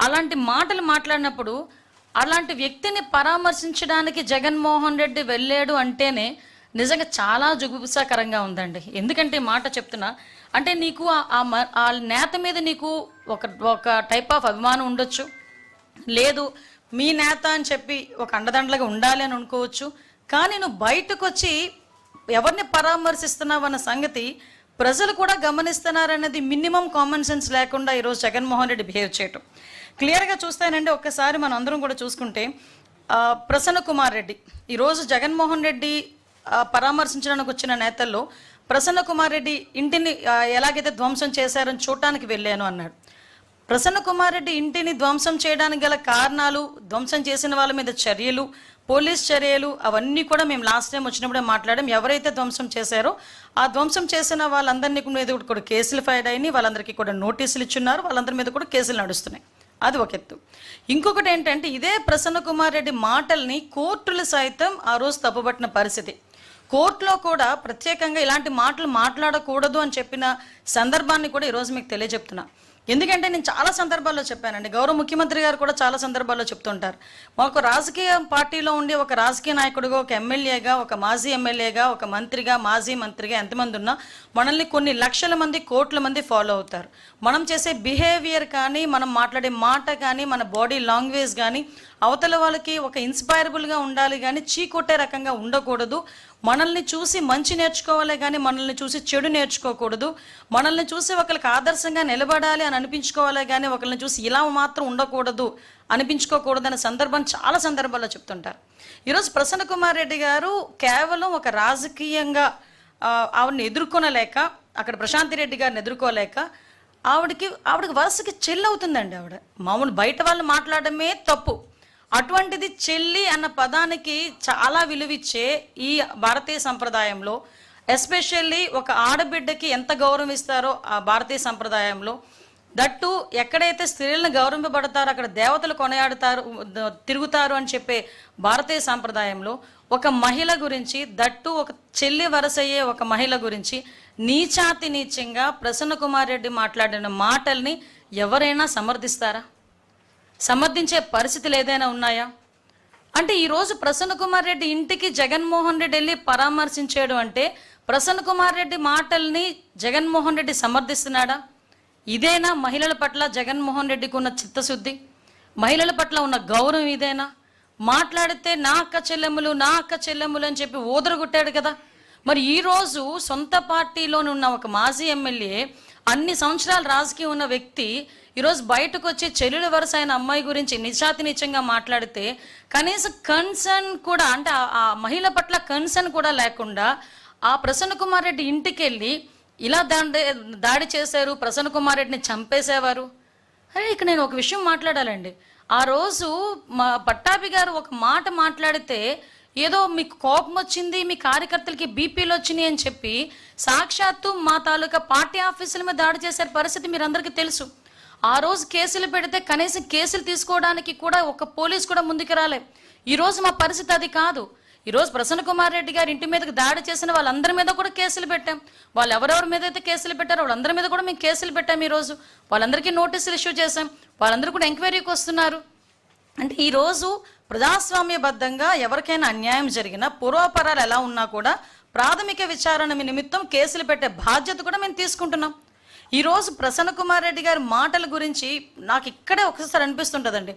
అలాంటి మాటలు మాట్లాడినప్పుడు అలాంటి వ్యక్తిని పరామర్శించడానికి జగన్మోహన్ రెడ్డి వెళ్ళాడు అంటేనే నిజంగా చాలా జుగుప్సాకరంగా ఉందండి. ఎందుకంటే మాట చెప్తున్నా, అంటే నీకు ఆ నేత మీద నీకు ఒక టైప్ ఆఫ్ అభిమానం ఉండొచ్చు, లేదు మీ నేత అని చెప్పి ఒక అండదండలుగా ఉండాలి అని అనుకోవచ్చు. కానీ నువ్వు బయటకు వచ్చి ఎవరిని పరామర్శిస్తున్నావు అన్న సంగతి ప్రజలు కూడా గమనిస్తున్నారనేది మినిమం కామన్ సెన్స్ లేకుండా ఈరోజు జగన్మోహన్ రెడ్డి బిహేవ్ చేయటం క్లియర్గా చూస్తానండి. ఒక్కసారి మనం అందరం కూడా చూసుకుంటే ప్రసన్న కుమార్ రెడ్డి ఈరోజు జగన్మోహన్ రెడ్డి పరామర్శించడానికి వచ్చిన నేతల్లో ప్రసన్న కుమార్ రెడ్డి ఇంటిని ఎలాగైతే ధ్వంసం చేశారని చూడటానికి వెళ్ళాను అన్నాడు. ప్రసన్న కుమార్ రెడ్డి ఇంటిని ధ్వంసం చేయడానికి గల కారణాలు, ధ్వంసం చేసిన వాళ్ళ మీద చర్యలు, పోలీస్ చర్యలు అవన్నీ కూడా మేము లాస్ట్ టైం వచ్చినప్పుడే మాట్లాడాం. ఎవరైతే ధ్వంసం చేశారో ఆ ధ్వంసం చేసిన వాళ్ళందరినీ మీద కూడా కేసులు ఫైల్ అయినాయి, వాళ్ళందరికీ కూడా నోటీసులు ఇచ్చున్నారు, వాళ్ళందరి మీద కూడా కేసులు నడుస్తున్నాయి. అది ఒక ఎత్తు. ఇంకొకటి ఏంటంటే ఇదే ప్రసన్న కుమార్ రెడ్డి మాటల్ని కోర్టులు సైతం ఆ రోజు తప్పుపట్టిన పరిస్థితి. కోర్టులో కూడా ప్రత్యేకంగా ఇలాంటి మాటలు మాట్లాడకూడదు అని చెప్పిన సందర్భాన్ని కూడా ఈరోజు మీకు తెలియజెప్తున్నా. ఎందుకంటే నేను చాలా సందర్భాల్లో చెప్పానండి, గౌరవ ముఖ్యమంత్రి గారు కూడా చాలా సందర్భాల్లో చెప్తుంటారు, మాకు రాజకీయ పార్టీలో ఉండి ఒక రాజకీయ నాయకుడిగా, ఒక ఎమ్మెల్యేగా, ఒక మాజీ ఎమ్మెల్యేగా, ఒక మంత్రిగా, మాజీ మంత్రిగా ఎంతమంది ఉన్నా మనల్ని కొన్ని లక్షల మంది, కోట్ల మంది ఫాలో అవుతారు. మనం చేసే బిహేవియర్ కానీ, మనం మాట్లాడే మాట కానీ, మన బాడీ లాంగ్వేజ్ కానీ అవతల వాళ్ళకి ఒక ఇన్స్పైరబుల్గా ఉండాలి కానీ చీకొట్టే రకంగా ఉండకూడదు. మనల్ని చూసి మంచి నేర్చుకోవాలి కానీ మనల్ని చూసి చెడు నేర్చుకోకూడదు. మనల్ని చూసి ఒకరికి ఆదర్శంగా నిలబడాలి అని అనిపించుకోవాలి కానీ ఒకరిని చూసి ఇలా మాత్రం ఉండకూడదు అనిపించుకోకూడదు అనే సందర్భం చాలా సందర్భాల్లో చెప్తుంటారు. ఈరోజు ప్రసన్న కుమార్ రెడ్డి గారు కేవలం ఒక రాజకీయంగా ఆవిడని ఎదుర్కొనలేక, అక్కడ ప్రశాంతి రెడ్డి గారిని ఎదుర్కోలేక ఆవిడకి వరుసకి చెల్లి అవుతుందండి. ఆవిడ మామూలు బయట వాళ్ళు మాట్లాడమే తప్పు, అటువంటిది చెల్లి అన్న పదానికి చాలా విలువిచ్చే ఈ భారతీయ సంప్రదాయంలో, ఎస్పెషల్లీ ఒక ఆడబిడ్డకి ఎంత గౌరవం ఇస్తారో ఆ భారతీయ సంప్రదాయంలో, దట్టు ఎక్కడైతే స్త్రీలను గౌరవింపబడతారో అక్కడ దేవతలు కొనయాడుతారు, తిరుగుతారు అని చెప్పే భారతీయ సంప్రదాయంలో ఒక మహిళ గురించి, దట్టు ఒక చెల్లి వరసయ్యే ఒక మహిళ గురించి నీచాతి నీచంగా ప్రసన్న కుమార్ రెడ్డి మాట్లాడిన మాటల్ని ఎవరైనా సమర్థిస్తారా? సమర్థించే పరిస్థితులు ఏదైనా ఉన్నాయా? అంటే ఈరోజు ప్రసన్న కుమార్ రెడ్డి ఇంటికి జగన్మోహన్ రెడ్డి వెళ్ళి పరామర్శించాడు అంటే ప్రసన్న కుమార్ రెడ్డి మాటల్ని జగన్మోహన్ రెడ్డి సమర్థిస్తున్నాడా? ఇదేనా మహిళల పట్ల జగన్మోహన్ రెడ్డికి ఉన్న చిత్తశుద్ధి, మహిళల పట్ల ఉన్న గౌరవం ఇదేనా? మాట్లాడితే నా అక్క చెల్లెములు అని చెప్పి ఊదరగొట్టాడు కదా. మరి ఈరోజు సొంత పార్టీలోని ఉన్న ఒక మాజీ ఎమ్మెల్యే, అన్ని సంవత్సరాలు రాజకీయం ఉన్న వ్యక్తి ఈరోజు బయటకు వచ్చి చెల్లెలు వరుస అయిన అమ్మాయి గురించి నిజాతి నిజంగా మాట్లాడితే కనీసం కన్సర్న్ కూడా, అంటే ఆ మహిళ పట్ల కన్సర్న్ కూడా లేకుండా ఆ ప్రసన్న కుమార్ రెడ్డి ఇంటికి వెళ్ళి ఇలా దాడి చేశారు, ప్రసన్న కుమార్ రెడ్డిని చంపేసేవారు. అరే ఇక నేను ఒక విషయం మాట్లాడాలండి. ఆ రోజు మా పట్టాభి గారు ఒక మాట మాట్లాడితే ఏదో మీకు కోపం వచ్చింది, మీ కార్యకర్తలకి బీపీలు వచ్చినాయి అని చెప్పి సాక్షాత్తు మా తాలూకా పార్టీ ఆఫీసుల మీద దాడి చేసే పరిస్థితి మీరు అందరికీ తెలుసు. ఆ రోజు కేసులు పెడితే కనీసం కేసులు తీసుకోవడానికి కూడా ఒక పోలీస్ కూడా ముందుకు రాలే. ఈరోజు మా పరిస్థితి అది కాదు. ఈరోజు ప్రసన్న కుమార్ రెడ్డి గారి ఇంటి మీదకి దాడి చేసిన వాళ్ళందరి మీద కూడా కేసులు పెట్టాం. వాళ్ళు ఎవరెవరి మీద అయితే కేసులు పెట్టారో వాళ్ళందరి మీద కూడా మేము కేసులు పెట్టాం. ఈరోజు వాళ్ళందరికీ నోటీసులు ఇష్యూ చేశాం, వాళ్ళందరూ కూడా ఎంక్వైరీకి వస్తున్నారు. అంటే ఈరోజు ప్రజాస్వామ్యబద్ధంగా ఎవరికైనా అన్యాయం జరిగినా, పూర్వాపరాలు ఎలా ఉన్నా కూడా ప్రాథమిక విచారణ నిమిత్తం కేసులు పెట్టే బాధ్యత కూడా మేము తీసుకుంటున్నాం. ఈరోజు ప్రసన్న కుమార్ రెడ్డి గారి మాటల గురించి నాకు ఇక్కడే ఒకసారి అనిపిస్తుంటుందండి,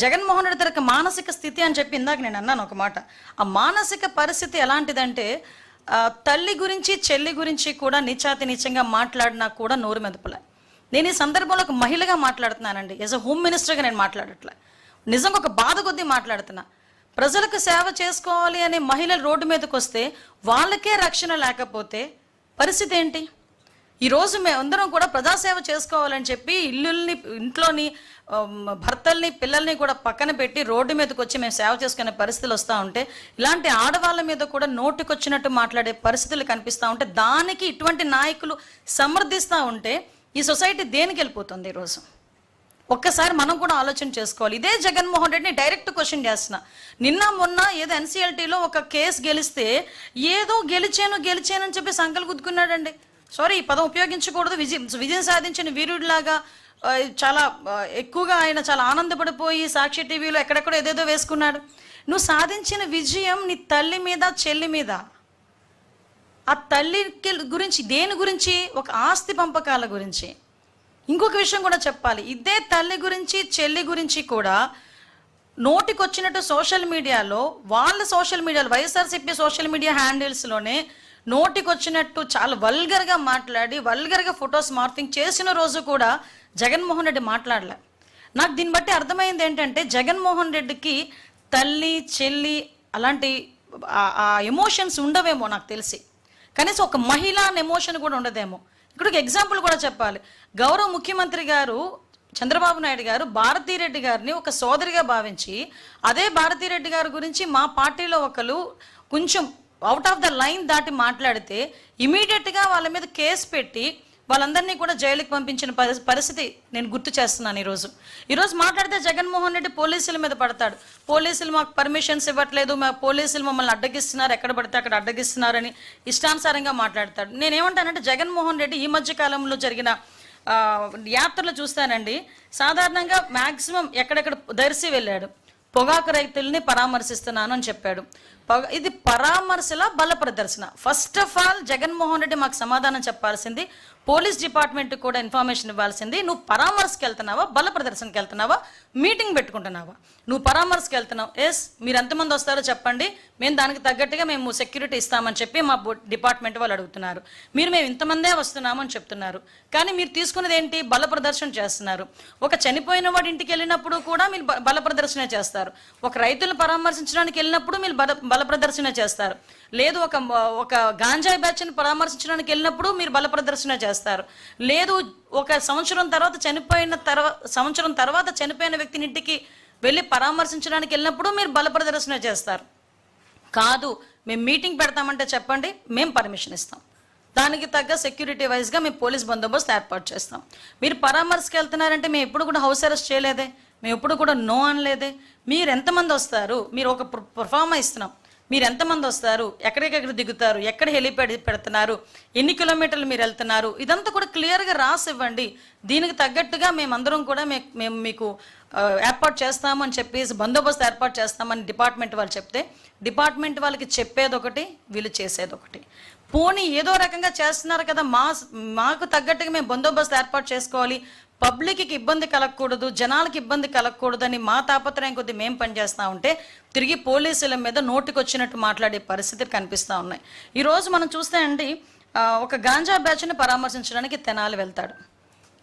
జగన్మోహన్ రెడ్డి గారి మానసిక స్థితి అని చెప్పి ఇందాక నేను అన్నాను ఒక మాట. ఆ మానసిక పరిస్థితి ఎలాంటిదంటే తల్లి గురించి చెల్లి గురించి కూడా నీచాతి నీచంగా మాట్లాడినా కూడా నోరు మెదపలే. నేను ఈ సందర్భంలో ఒక మహిళగా మాట్లాడుతున్నానండి, యాజ్ అ హోమ్ మినిస్టర్గా నేను మాట్లాడట్లే, నిజంగా ఒక బాధ కొద్దీ మాట్లాడుతున్నా. ప్రజలకు సేవ చేసుకోవాలి అనే మహిళలు రోడ్డు మీదకి వస్తే వాళ్ళకే రక్షణ లేకపోతే పరిస్థితి ఏంటి? ఈరోజు మేమందరం కూడా ప్రజాసేవ చేసుకోవాలని చెప్పి ఇంట్లోని భర్తల్ని పిల్లల్ని కూడా పక్కన పెట్టి రోడ్డు మీదకి వచ్చి మేము సేవ చేసుకునే పరిస్థితులు వస్తూ ఉంటే, ఇలాంటి ఆడవాళ్ళ మీద కూడా నోటికొచ్చినట్టు మాట్లాడే పరిస్థితులు కనిపిస్తూ ఉంటే, దానికి ఇటువంటి నాయకులు సమర్థిస్తూ ఉంటే ఈ సొసైటీ దేనికి వెళ్ళిపోతుంది? ఈరోజు ఒక్కసారి మనం కూడా ఆలోచన చేసుకోవాలి. ఇదే జగన్మోహన్ రెడ్డిని డైరెక్ట్ క్వశ్చన్ చేస్తున్నా. నిన్న మొన్న ఏదో ఎన్సీఎల్టీలో ఒక కేసు గెలిస్తే ఏదో గెలిచానని చెప్పి సంకలు గుద్దుకున్నాడండి. సారీ, ఈ పదం ఉపయోగించకూడదు. విజయం సాధించిన వీరుడిలాగా చాలా ఎక్కువగా ఆయన చాలా ఆనందపడిపోయి సాక్షి టీవీలో ఎక్కడెక్కడో ఏదేదో వేసుకున్నాడు. నువ్వు సాధించిన విజయం నీ తల్లి మీద, చెల్లి మీద. ఆ తల్లికి గురించి దేని గురించి? ఒక ఆస్తి పంపకాల గురించి. ఇంకొక విషయం కూడా చెప్పాలి, ఇదే తల్లి గురించి, చెల్లి గురించి కూడా నోటికొచ్చినట్టు సోషల్ మీడియాలో, వైఎస్ఆర్సీపీ సోషల్ మీడియా హ్యాండిల్స్లోనే నోటికొచ్చినట్టు చాలా వల్గర్గా మాట్లాడి, వల్గర్గా ఫొటోస్ మార్ఫింగ్ చేసిన రోజు కూడా జగన్మోహన్ రెడ్డి మాట్లాడలే. నాకు దీన్ని బట్టి అర్థమైంది ఏంటంటే, జగన్మోహన్ రెడ్డికి తల్లి, చెల్లి అలాంటి ఆ ఎమోషన్స్ ఉండవేమో నాకు తెలిసి. కనీసం ఒక మహిళ అనే ఎమోషన్ కూడా ఉండదేమో. ఇక్కడ ఒక ఎగ్జాంపుల్ కూడా చెప్పాలి. గౌరవ ముఖ్యమంత్రి గారు చంద్రబాబు నాయుడు గారు భారతీరెడ్డి గారిని ఒక సోదరిగా భావించి, అదే భారతీరెడ్డి గారి గురించి మా పార్టీలో ఒకరు కొంచెం అవుట్ ఆఫ్ ద లైన్ దాటి మాట్లాడితే ఇమీడియట్గా వాళ్ళ మీద కేసు పెట్టి వాళ్ళందరినీ కూడా జైలుకి పంపించిన పరిస్థితి నేను గుర్తు చేస్తున్నాను. ఈరోజు మాట్లాడితే జగన్మోహన్ రెడ్డి పోలీసుల మీద పడతాడు. పోలీసులు మాకు పర్మిషన్స్ ఇవ్వట్లేదు, మా పోలీసులు మమ్మల్ని అడ్డగిస్తున్నారు, ఎక్కడ పడితే అక్కడ అడ్డగిస్తున్నారని ఇష్టానుసారంగా మాట్లాడతాడు. నేనేమంటానంటే, జగన్మోహన్ రెడ్డి ఈ మధ్య కాలంలో జరిగిన యాత్రలు చూస్తానండి, సాధారణంగా మ్యాక్సిమం ఎక్కడెక్కడ దర్శి వెళ్ళాడు, పొగాకు రైతుల్ని పరామర్శిస్తున్నాను అని చెప్పాడు. ఇది పరామర్శల బల ప్రదర్శన. First of all Jaganmohan Reddy మాకు సమాధానం చెప్పాల్సింది, పోలీస్ డిపార్ట్మెంట్ కూడా ఇన్ఫర్మేషన్ ఇవ్వాల్సింది, నువ్వు పరామర్శకి వెళ్తున్నావా, బల ప్రదర్శనకి వెళ్తున్నావా, మీటింగ్ పెట్టుకుంటున్నావా? నువ్వు పరామర్శకి వెళ్తున్నావు, ఎస్, మీరు ఎంతమంది వస్తారో చెప్పండి, మేము దానికి తగ్గట్టుగా మేము సెక్యూరిటీ ఇస్తామని చెప్పి మా డిపార్ట్మెంట్ వాళ్ళు అడుగుతున్నారు. మేము ఇంతమందే వస్తున్నాము అని చెప్తున్నారు, కానీ మీరు తీసుకున్నది ఏంటి? బల ప్రదర్శన చేస్తున్నారు. ఒక చనిపోయిన వాడి ఇంటికి వెళ్ళినప్పుడు కూడా మీరు బల ప్రదర్శన చేస్తారు. ఒక రైతులను పరామర్శించడానికి వెళ్ళినప్పుడు మీరు బల ప్రదర్శన చేస్తారు. లేదు ఒక గాంజాయి బ్యాచ్ని పరామర్శించడానికి వెళ్ళినప్పుడు మీరు బల ప్రదర్శన చేస్తారు. లేదు ఒక సంవత్సరం తర్వాత చనిపోయిన వ్యక్తిని ఇంటికి వెళ్ళి పరామర్శించడానికి వెళ్ళినప్పుడు మీరు బల ప్రదర్శన చేస్తారు. కాదు, మేము మీటింగ్ పెడతామంటే చెప్పండి, మేము పర్మిషన్ ఇస్తాం, దానికి తగ్గ సెక్యూరిటీ వైజ్గా మేము పోలీస్ బందోబస్తు ఏర్పాటు చేస్తాం. మీరు పరామర్శకి వెళ్తున్నారంటే మేము ఎప్పుడు కూడా హౌస్ అరెస్ట్ చేయలేదే, మేము ఎప్పుడు కూడా నో అనలేదే. మీరు ఎంతమంది వస్తారు? మీరు ఒక పర్ఫార్మా ఇస్తున్నాం, మీరు ఎంతమంది వస్తారు, ఎక్కడికెక్కడ దిగుతారు, ఎక్కడ హెలిప్యాడ్ పెడుతున్నారు, ఎన్ని కిలోమీటర్లు మీరు వెళ్తున్నారు, ఇదంతా కూడా క్లియర్గా రాసి ఇవ్వండి. దీనికి తగ్గట్టుగా మేమందరం కూడా మేము మీకు ఏర్పాటు చేస్తాము అని చెప్పేసి బందోబస్తు ఏర్పాటు చేస్తామని డిపార్ట్మెంట్ వాళ్ళు చెప్తే, డిపార్ట్మెంట్ వాళ్ళకి చెప్పేది ఒకటి, వీళ్ళు చేసేది ఒకటి. పోనీ ఏదో రకంగా చేస్తున్నారు కదా, మాకు తగ్గట్టుగా మేము బందోబస్తు ఏర్పాటు చేసుకోవాలి, పబ్లిక్కి ఇబ్బంది కలగకూడదు, జనాలకి ఇబ్బంది కలగకూడదు అని మా తాపత్రయం కొద్ది మేము పనిచేస్తూ ఉంటే తిరిగి పోలీసుల మీద నోటికొచ్చినట్టు మాట్లాడే పరిస్థితులు కనిపిస్తూ ఉన్నాయి. ఈరోజు మనం చూస్తే అండి, ఒక గాంజా బ్యాచ్ని పరామర్శించడానికి తెనాలి వెళ్తాడు.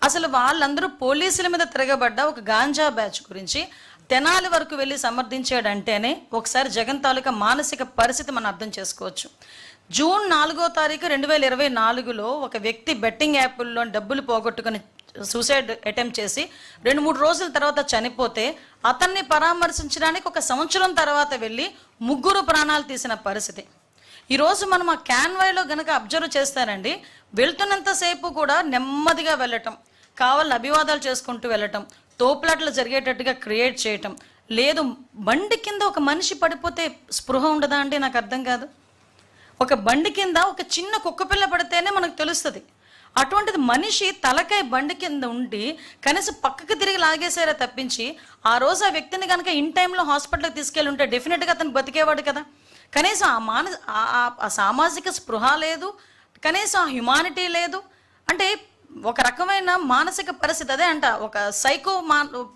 అసలు వాళ్ళందరూ పోలీసుల మీద తిరగబడ్డ ఒక గాంజా బ్యాచ్ గురించి తెనాలి వరకు వెళ్ళి సమర్థించాడంటేనే ఒకసారి జగన్ తాలూకా మానసిక పరిస్థితి మనం అర్థం చేసుకోవచ్చు. జూన్ 4వ తారీఖు 2024లో ఒక వ్యక్తి బెట్టింగ్ యాప్ల్లో డబ్బులు పోగొట్టుకుని సూసైడ్ అటెంప్ట్ చేసి 2-3 రోజుల తర్వాత చనిపోతే అతన్ని పరామర్శించడానికి ఒక సంవత్సరం తర్వాత వెళ్ళి 3 ప్రాణాలు తీసిన పరిస్థితి. ఈరోజు మనం ఆ క్యాన్వాయ్లో గనక అబ్జర్వ్ చేస్తానండి, వెళ్తున్నంతసేపు కూడా నెమ్మదిగా వెళ్ళటం, కావాలని అభివాదాలు చేసుకుంటూ వెళ్ళటం, తోపులాట్లు జరిగేటట్టుగా క్రియేట్ చేయటం. లేదు, బండి కింద ఒక మనిషి పడిపోతే స్పృహ ఉండదా అంటే నాకు అర్థం కాదు. ఒక బండి కింద ఒక చిన్న కుక్కపిల్ల పడితేనే మనకు తెలుస్తుంది. అటువంటిది మనిషి తలకాయ బండి కింద ఉండి కనీసం పక్కకి తిరిగి లాగేసారా తప్పించి, ఆ రోజు ఆ వ్యక్తిని కనుక ఇన్ టైంలో హాస్పిటల్కి తీసుకెళ్ళి ఉంటే డెఫినెట్గా అతను బతికేవాడు కదా. కనీసం ఆ సామాజిక స్పృహ లేదు, కనీసం ఆ హ్యుమానిటీ లేదు. అంటే ఒక రకమైన మానసిక పరిస్థితి, అదే అంట ఒక